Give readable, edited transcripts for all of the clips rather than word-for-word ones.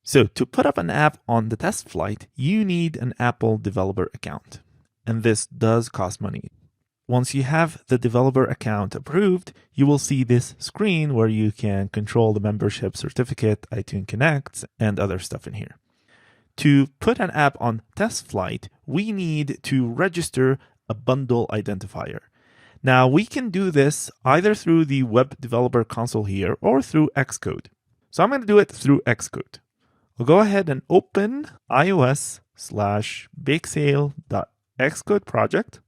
So to put up an app on the TestFlight, you need an Apple developer account. And this does cost money. Once you have the developer account approved, you will see this screen where you can control the membership certificate, iTunes Connect, and other stuff in here. To put an app on TestFlight, we need to register a bundle identifier. Now, we can do this either through the web developer console here or through Xcode. So I'm going to do it through Xcode. We'll go ahead and open ios/bakesale.xcode project.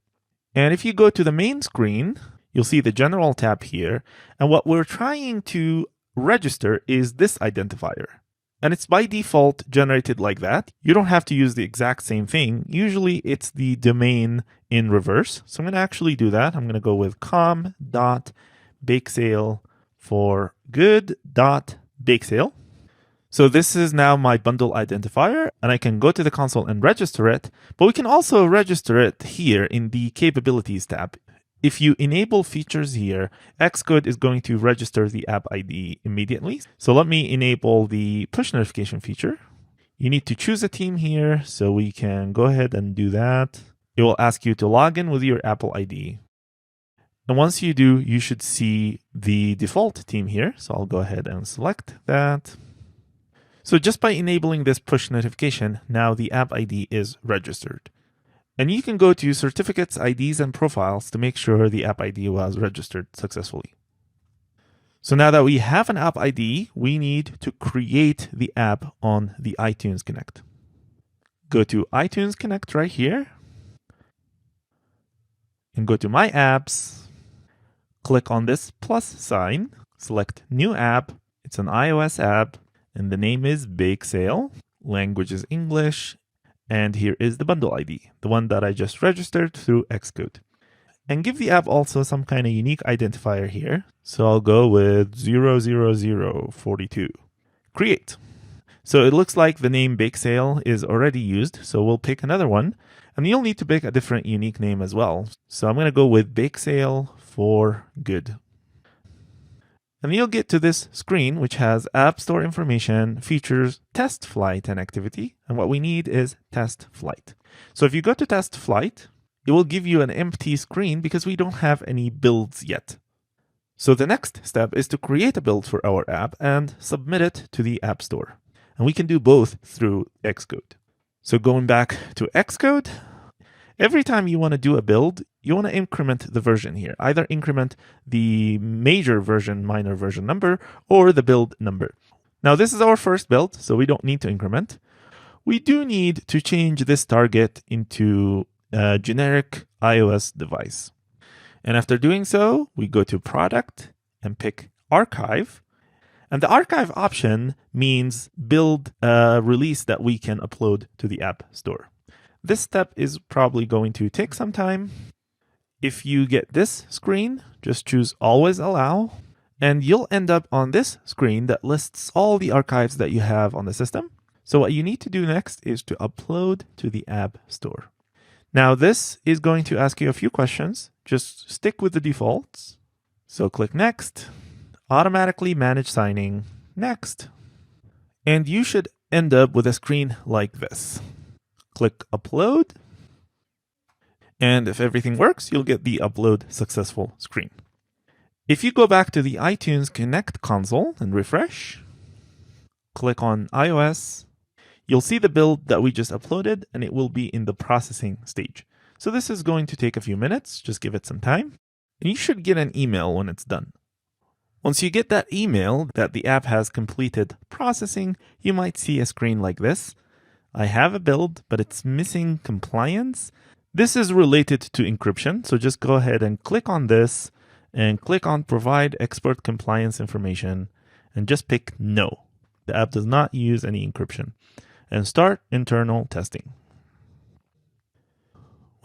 And if you go to the main screen, you'll see the general tab here. And what we're trying to register is this identifier. And it's by default generated like that. You don't have to use the exact same thing. Usually it's the domain in reverse. So I'm going to actually do that. I'm going to go with com.bakesale for good.bakesale. So this is now my bundle identifier, and I can go to the console and register it, but we can also register it here in the capabilities tab. If you enable features here, Xcode is going to register the app ID immediately. So let me enable the push notification feature. You need to choose a team here, so we can go ahead and do that. It will ask you to log in with your Apple ID. And once you do, you should see the default team here. So I'll go ahead and select that. So just by enabling this push notification, now the app ID is registered. And you can go to certificates, IDs, and profiles to make sure the app ID was registered successfully. So now that we have an app ID, we need to create the app on the iTunes Connect. Go to iTunes Connect right here. And go to My Apps. Click on this plus sign. Select New App. It's an iOS app. And the name is Bakesale. Language is English. And here is the bundle ID, the one that I just registered through Xcode. And give the app also some kind of unique identifier here. So I'll go with 00042. Create. So it looks like the name Bakesale is already used. So we'll pick another one. And you'll need to pick a different unique name as well. So I'm going to go with Bakesale for good. And you'll get to this screen, which has App Store information, features, TestFlight, and activity. And what we need is TestFlight. So if you go to TestFlight, it will give you an empty screen because we don't have any builds yet. So the next step is to create a build for our app and submit it to the App Store. And we can do both through Xcode. So going back to Xcode, every time you want to do a build, you want to increment the version here. Either increment the major version, minor version number, or the build number. Now this is our first build, so we don't need to increment. We do need to change this target into a generic iOS device. And after doing so, we go to Product and pick Archive. And the archive option means build a release that we can upload to the App Store. This step is probably going to take some time. If you get this screen, just choose Always Allow, and you'll end up on this screen that lists all the archives that you have on the system. So what you need to do next is to upload to the App Store. Now this is going to ask you a few questions. Just stick with the defaults. So click Next, automatically manage signing, Next. And you should end up with a screen like this. Click Upload. And if everything works, you'll get the upload successful screen. If you go back to the iTunes Connect console and refresh, click on iOS, you'll see the build that we just uploaded and it will be in the processing stage. So this is going to take a few minutes, just give it some time. And you should get an email when it's done. Once you get that email that the app has completed processing, you might see a screen like this. I have a build, but it's missing compliance. This is related to encryption, so just go ahead and click on this and click on Provide Export Compliance Information and just pick No. The app does not use any encryption. And start internal testing.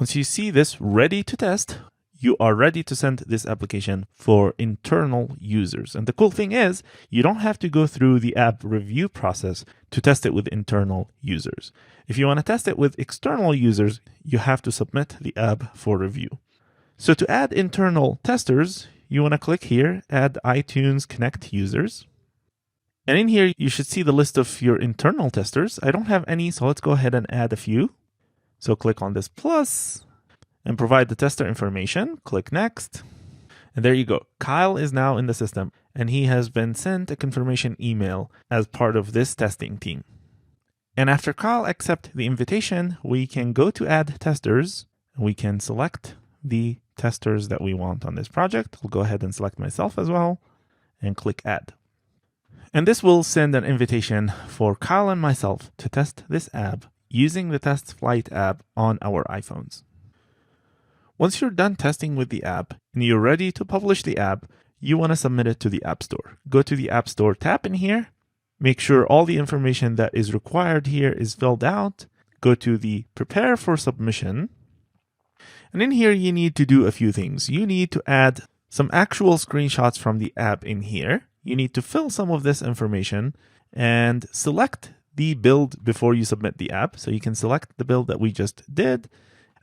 Once you see this ready to test, you are ready to send this application for internal users. And the cool thing is, you don't have to go through the app review process to test it with internal users. If you want to test it with external users, you have to submit the app for review. So to add internal testers, you want to click here, Add iTunes Connect Users. And in here, you should see the list of your internal testers. I don't have any, so let's go ahead and add a few. So click on this plus and provide the tester information. Click next. And there you go. Kyle is now in the system, and he has been sent a confirmation email as part of this testing team. And after Kyle accepts the invitation, we can go to add testers. We can select the testers that we want on this project. I'll go ahead and select myself as well and click add. And this will send an invitation for Kyle and myself to test this app using the TestFlight app on our iPhones. Once you're done testing with the app and you're ready to publish the app, you want to submit it to the App Store. Go to the App Store tab in here. Make sure all the information that is required here is filled out. Go to the Prepare for Submission. And in here, you need to do a few things. You need to add some actual screenshots from the app in here. You need to fill some of this information and select the build before you submit the app. So you can select the build that we just did.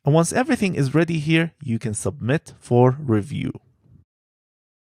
And once everything is ready here, you can submit for review.